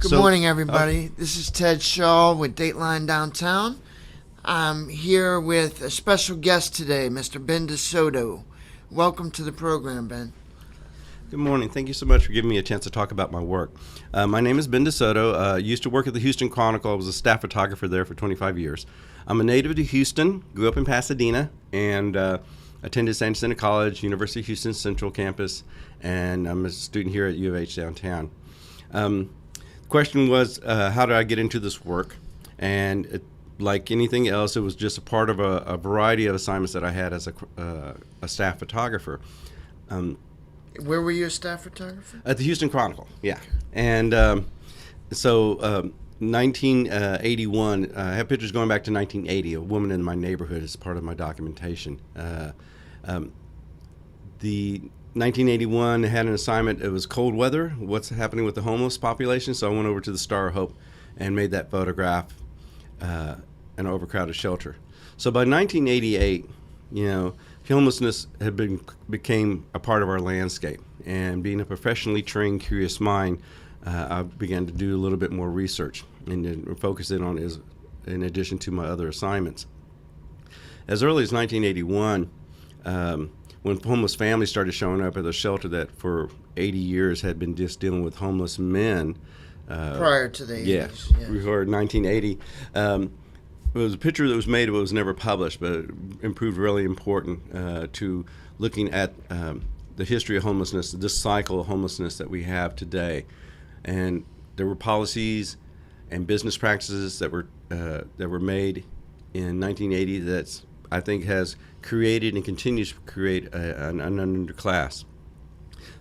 Good morning, everybody. This is Ted Shull with Dateline Downtown. I'm here with a special guest today, Mr. Ben DeSoto. Welcome to the program, Ben. Good morning. Thank you so much for giving me a chance to talk about my work. My name is Ben DeSoto. Used to work at the Houston Chronicle. I was a staff photographer there for 25 years. I'm a native of Houston, grew up in Pasadena, and attended San Jacinto College, University of Houston Central Campus, and I'm a student here at UHD Downtown. The question was, how did I get into this work? And like anything else, it was just a part of a variety of assignments that I had as a staff photographer. Where were you a staff photographer? At the Houston Chronicle, yeah. And 1981, I have pictures going back to 1980. A woman in my neighborhood is part of my documentation. The 1981 had an assignment. It was cold weather. What's happening with the homeless population? So I went over to the Star of Hope and made that photograph, an overcrowded shelter. So by 1988, homelessness became a part of our landscape. And being a professionally trained, curious mind, I began to do a little bit more research and then focus in on it in addition to my other assignments. As early as 1981, when homeless families started showing up at the shelter that for 80 years had been just dealing with homeless men. Prior to the 80s. Yes. Before 1980. It was a picture that was made, but it was never published, but it proved really important to looking at the history of homelessness, this cycle of homelessness that we have today. And there were policies and business practices that were made in 1980 that I think has created and continues to create an underclass.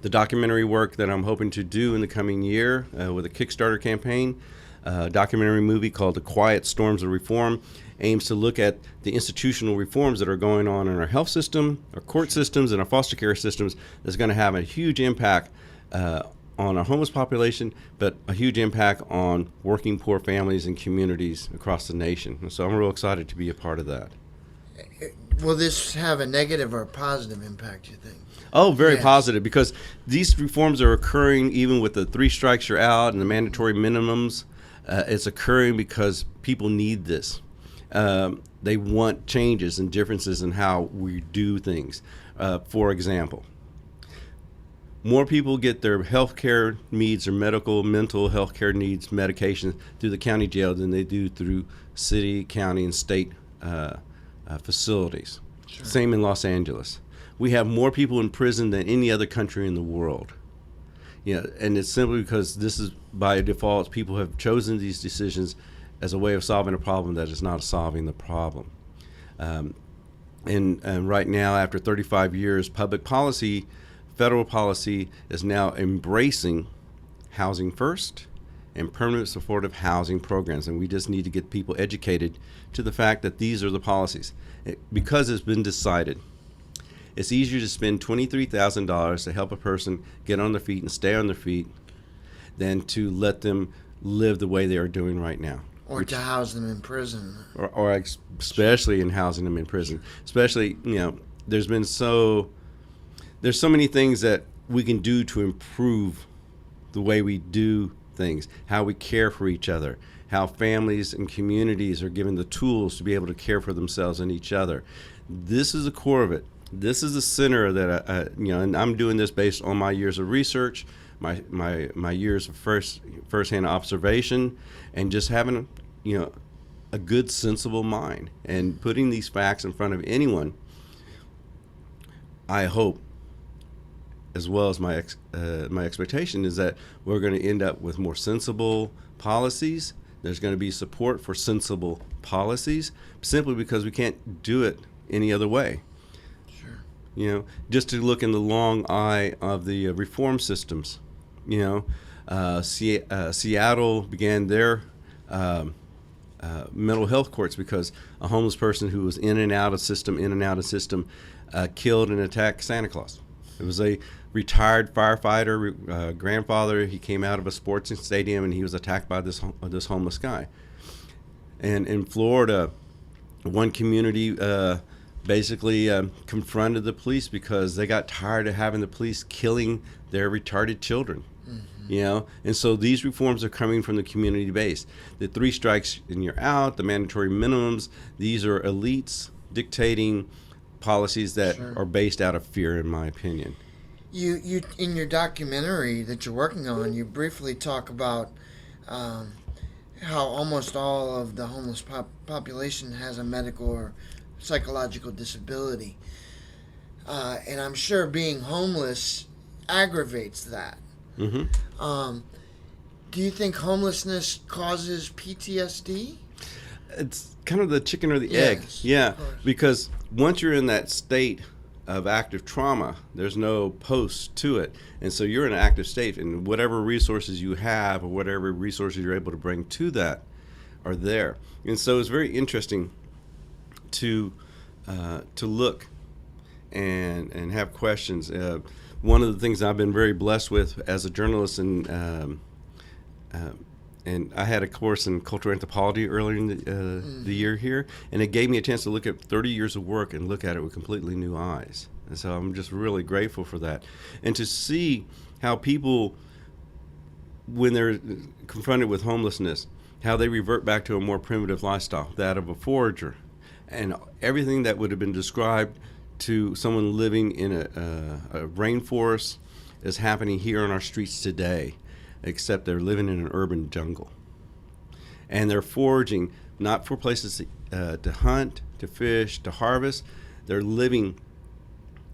The documentary work that I'm hoping to do in the coming year with a Kickstarter campaign, a documentary movie called The Quiet Storms of Reform, aims to look at the institutional reforms that are going on in our health system, our court systems, and our foster care systems that's going to have a huge impact on our homeless population, but a huge impact on working poor families and communities across the nation. And so I'm real excited to be a part of that. Will this have a negative or a positive impact, you think? Oh, very positive, because these reforms are occurring even with the 3 strikes you're out and the mandatory minimums. It's occurring because people need this. They want changes and differences in how we do things. For example, more people get their health care needs or mental health care needs, medication through the county jail than they do through city, county, and state facilities. Sure. Same in Los Angeles. We have more people in prison than any other country in the world. And it's simply because this is by default. People have chosen these decisions as a way of solving a problem that is not solving the problem. And right now, after 35 years, public policy, federal policy is now embracing housing first and permanent supportive housing programs. And we just need to get people educated to the fact that these are the policies. Because it's been decided, it's easier to spend $23,000 to help a person get on their feet and stay on their feet than to let them live the way they are doing right now. Or to house them in prison. Or especially in housing them in prison. Especially, there's so many things that we can do to improve the way we do things, how we care for each other, how families and communities are given the tools to be able to care for themselves and each other. This is the core of it. This is the center that and I'm doing this based on my years of research, my years of firsthand observation, and just having a good, sensible mind and putting these facts in front of anyone. I hope, as well as my expectation, is that we're going to end up with more sensible policies. There's going to be support for sensible policies, simply because we can't do it any other way. Sure. Just to look in the long eye of the reform systems. Seattle began their mental health courts because a homeless person who was in and out of system, killed and attacked Santa Claus. It was a retired firefighter, grandfather. He came out of a sports stadium and he was attacked by this homeless guy. And in Florida, one community basically confronted the police because they got tired of having the police killing their retarded children. You know, and so these reforms are coming from the community base. The 3 strikes and you're out, the mandatory minimums, these are elites dictating policies that are based out of fear, in my opinion. You in your documentary that you're working on, you briefly talk about how almost all of the homeless population has a medical or psychological disability. And I'm sure being homeless aggravates that. Do you think homelessness causes PTSD? It's kind of the chicken or the egg. Yeah, because once you're in that state of active trauma, there's no post to it. And so you're in an active state, and whatever resources you have or whatever resources you're able to bring to that are there. And so it's very interesting to look and have questions. One of the things I've been very blessed with as a journalist, and I had a course in cultural anthropology earlier in the year here, and it gave me a chance to look at 30 years of work and look at it with completely new eyes. And so I'm just really grateful for that. And to see how people, when they're confronted with homelessness, how they revert back to a more primitive lifestyle, that of a forager. And everything that would have been described to someone living in a rainforest is happening here on our streets today, except they're living in an urban jungle. And they're foraging not for places to hunt, to fish, to harvest. They're living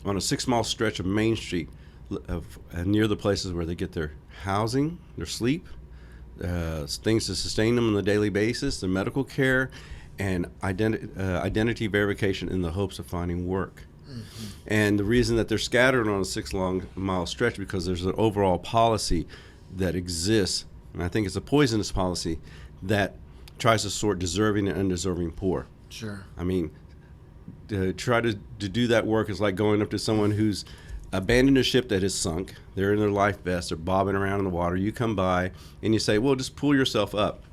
on a 6-mile stretch of Main Street near the places where they get their housing, their sleep, things to sustain them on a daily basis, their medical care, and identity verification in the hopes of finding work. And the reason that they're scattered on a 6-mile stretch because there's an overall policy that exists, and I think it's a poisonous policy that tries to sort deserving and undeserving poor. Sure. I mean, to try to do that work is like going up to someone who's abandoned a ship that has sunk. They're in their life vests, they're bobbing around in the water. You come by and you say, well, just pull yourself up.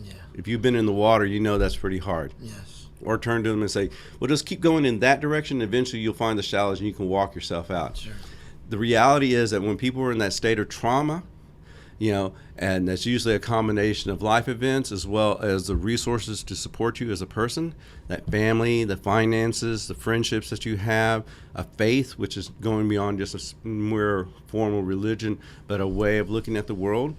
Yeah. If you've been in the water, you know that's pretty hard. Yes. Or turn to them and say, well, just keep going in that direction. Eventually you'll find the shallows and you can walk yourself out. Sure. The reality is that when people are in that state of trauma, you know, and that's usually a combination of life events as well as the resources to support you as a person, that family, the finances, the friendships that you have, a faith, which is going beyond just a mere formal religion, but a way of looking at the world.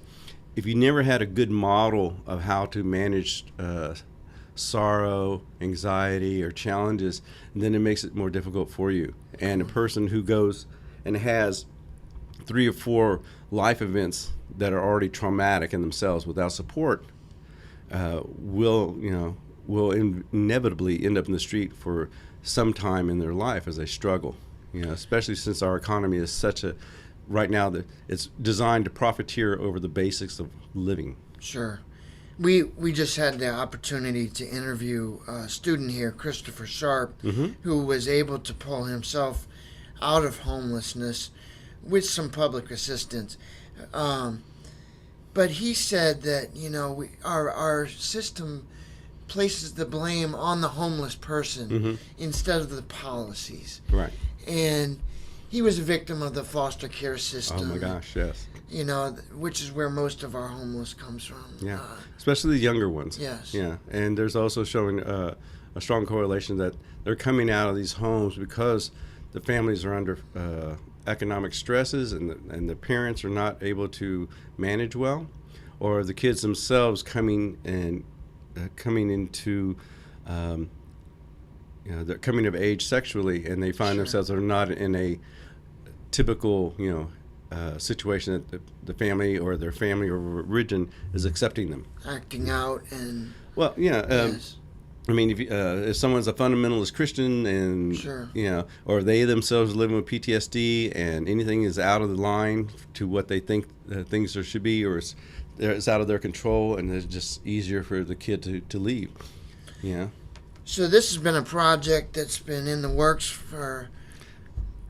If you never had a good model of how to manage sorrow, anxiety, or challenges, then it makes it more difficult for you. And a person who goes and has 3 or 4 life events that are already traumatic in themselves without support will inevitably end up in the street for some time in their life as they struggle. You know, especially since our economy is such a right now that it's designed to profiteer over the basics of living. Sure. We just had the opportunity to interview a student here, Christopher Sharp, who was able to pull himself out of homelessness with some public assistance. But he said that, you know, our system places the blame on the homeless person instead of the policies. Right. And he was a victim of the foster care system. Oh my gosh, yes. You know, which is where most of our homeless comes from. Yeah, especially the younger ones. Yes. Yeah, and there's also showing a strong correlation that they're coming out of these homes because the families are under economic stresses and the parents are not able to manage well, or the kids themselves coming into they're coming of age sexually, and they find themselves are not in a typical situation that the family or their family or origin is accepting them. Acting out and... Well, yes. I mean, if someone's a fundamentalist Christian and, or they themselves living with PTSD and anything is out of the line to what they think things there should be, or it's out of their control, and it's just easier for the kid to leave. Yeah. So this has been a project that's been in the works for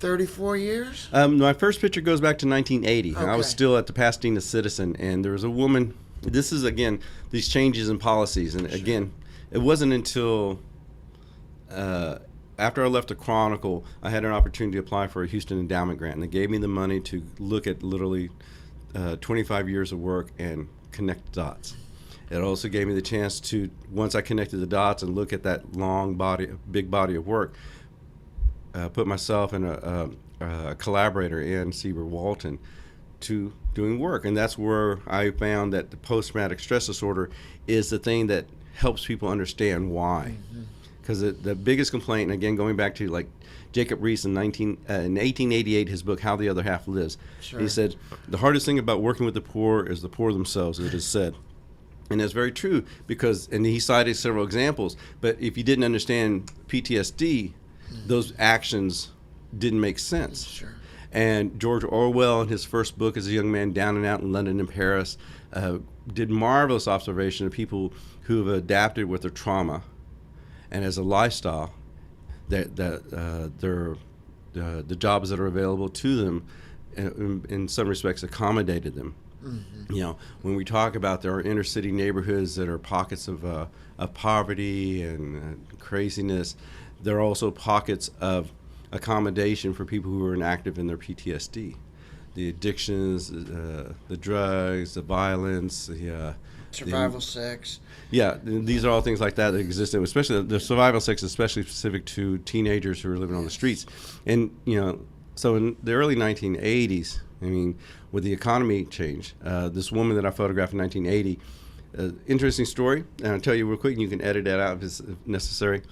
34 years? My first picture goes back to 1980. Okay. I was still at the Pasadena Citizen, and there was a woman. This is, again, these changes in policies. And, again, it wasn't until after I left the Chronicle, I had an opportunity to apply for a Houston Endowment Grant, and they gave me the money to look at literally 25 years of work and connect dots. It also gave me the chance to, once I connected the dots and look at that big body of work, put myself and a collaborator in Sieber Walton to doing work. And that's where I found that the post-traumatic stress disorder is the thing that helps people understand why. Because the biggest complaint, and again, going back to like Jacob Riis in 1888, his book, How the Other Half Lives, he said, the hardest thing about working with the poor is the poor themselves, as it is said. And that's very true because, and he cited several examples, but if you didn't understand PTSD, those actions didn't make sense. Sure. And George Orwell, in his first book as a young man, Down and Out in London and Paris, did marvelous observation of people who have adapted with their trauma and as a lifestyle, that the jobs that are available to them in some respects accommodated them. You know, when we talk about there are inner city neighborhoods that are pockets of poverty and craziness, there are also pockets of accommodation for people who are inactive in their PTSD. The addictions, the drugs, the violence, survival sex. Yeah, these are all things like that that exist, and especially the survival sex, especially specific to teenagers who are living on the streets. And you know, so in the early 1980s, I mean, with the economy change, this woman that I photographed in 1980, interesting story, and I'll tell you real quick, and you can edit that out if necessary.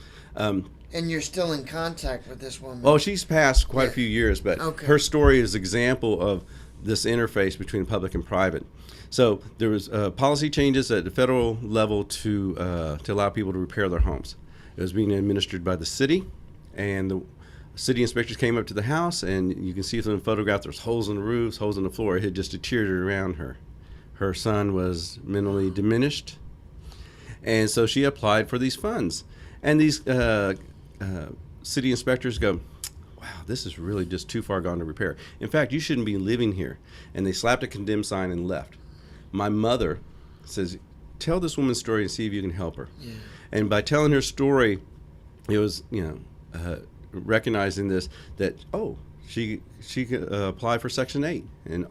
And you're still in contact with this woman? Oh, she's passed quite a few years, but her story is an example of this interface between public and private. So there was policy changes at the federal level to allow people to repair their homes. It was being administered by the city, and the city inspectors came up to the house, and you can see from the photograph there's holes in the roofs, holes in the floor. It had just deteriorated around her. Her son was mentally diminished, and so she applied for these funds. And these city inspectors go, wow, this is really just too far gone to repair. In fact, you shouldn't be living here. And they slapped a condemned sign and left. My mother says, tell this woman's story and see if you can help her. Yeah. And by telling her story, it was, recognizing this, that, she could apply for Section 8. And,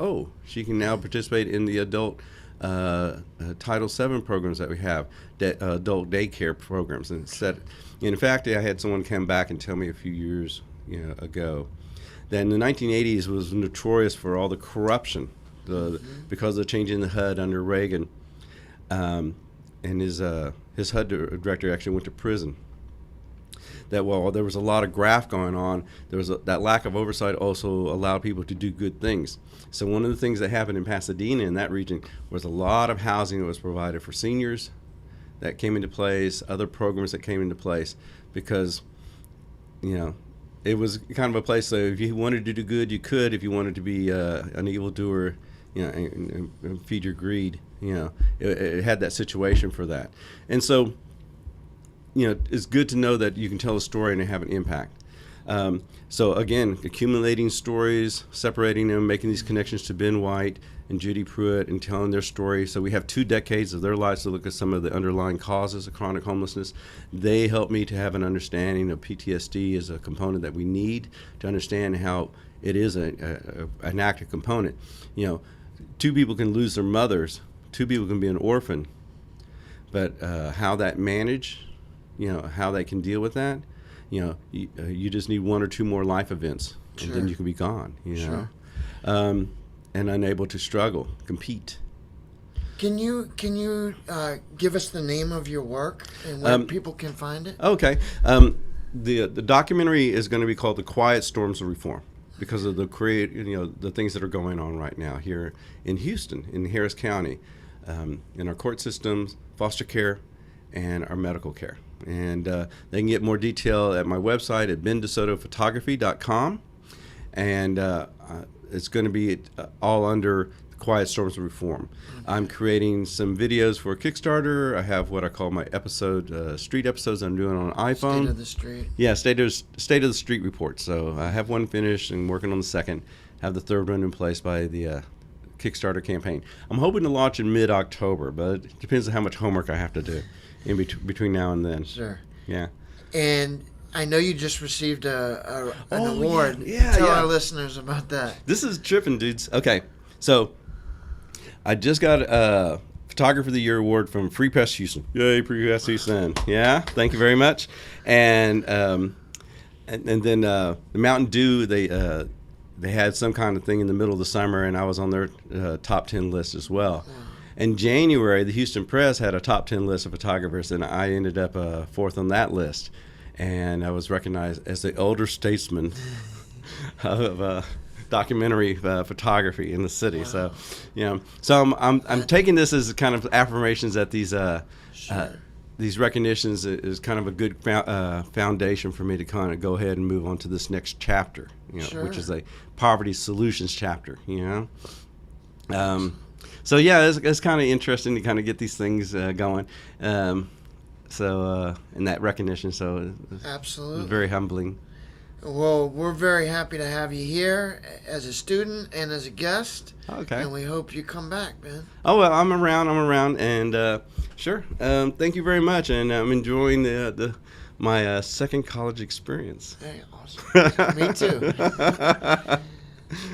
she can now participate in the adult Title VII programs that we have, adult daycare programs. And in fact, I had someone come back and tell me a few years ago that in the 1980s was notorious for all the corruption because of the change in the HUD under Reagan. And his HUD director actually went to prison. That while there was a lot of graft going on, there was that lack of oversight also allowed people to do good things. So one of the things that happened in Pasadena in that region was a lot of housing that was provided for seniors that came into place, other programs that came into place, because, it was kind of a place, so if you wanted to do good, you could. If you wanted to be an evildoer, and feed your greed, it had that situation for that. And so, it's good to know that you can tell a story and have an impact. So again, accumulating stories, separating them, making these connections to Ben White and Judy Pruitt and telling their story. So we have 2 decades of their lives to look at some of the underlying causes of chronic homelessness. They help me to have an understanding of PTSD as a component that we need to understand how it is an active component. 2 people can lose their mothers, 2 people can be an orphan, but how that manage, how they can deal with that, you just need 1 or 2 more life events, and then you can be gone, Sure. And unable to struggle, compete. Can you give us the name of your work and where people can find it? Okay. The documentary is going to be called The Quiet Storms of Reform because of the things that are going on right now here in Houston, in Harris County, in our court systems, foster care, and our medical care. And they can get more detail at my website at bendesotophotography.com. And it's going to be all under the Quiet Storms of Reform. I'm creating some videos for Kickstarter. I have what I call my street episodes I'm doing on iPhone. State of the Street. Yeah, State of the Street report. So I have one finished and working on the second. Have the third one in place by the Kickstarter campaign. I'm hoping to launch in mid-October, but it depends on how much homework I have to do in between now and then. Sure. Yeah. And I know you just received an award. Yeah, Tell our listeners about that. This is tripping, dudes. Okay, so I just got a Photographer of the Year award from Free Press Houston. Yay, Free Press Houston! Yeah, thank you very much. And then the Mountain Dew, they had some kind of thing in the middle of the summer, and I was on their top 10 list as well. In January, the Houston Press had a top 10 list of photographers, and I ended up fourth on that list. And I was recognized as the elder statesman of documentary photography in the city. Wow. So I'm taking this as kind of affirmations that these recognitions is kind of a good foundation for me to kind of go ahead and move on to this next chapter, which is a poverty solutions chapter. So yeah, it's kind of interesting to kind of get these things going. And that recognition, so absolutely very humbling. Well, we're very happy to have you here as a student and as a guest. Okay. And we hope you come back, man. Oh, well, I'm around, and sure. Thank you very much, and I'm enjoying my second college experience. Hey, awesome. Me too.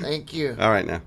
Thank you. All right, now.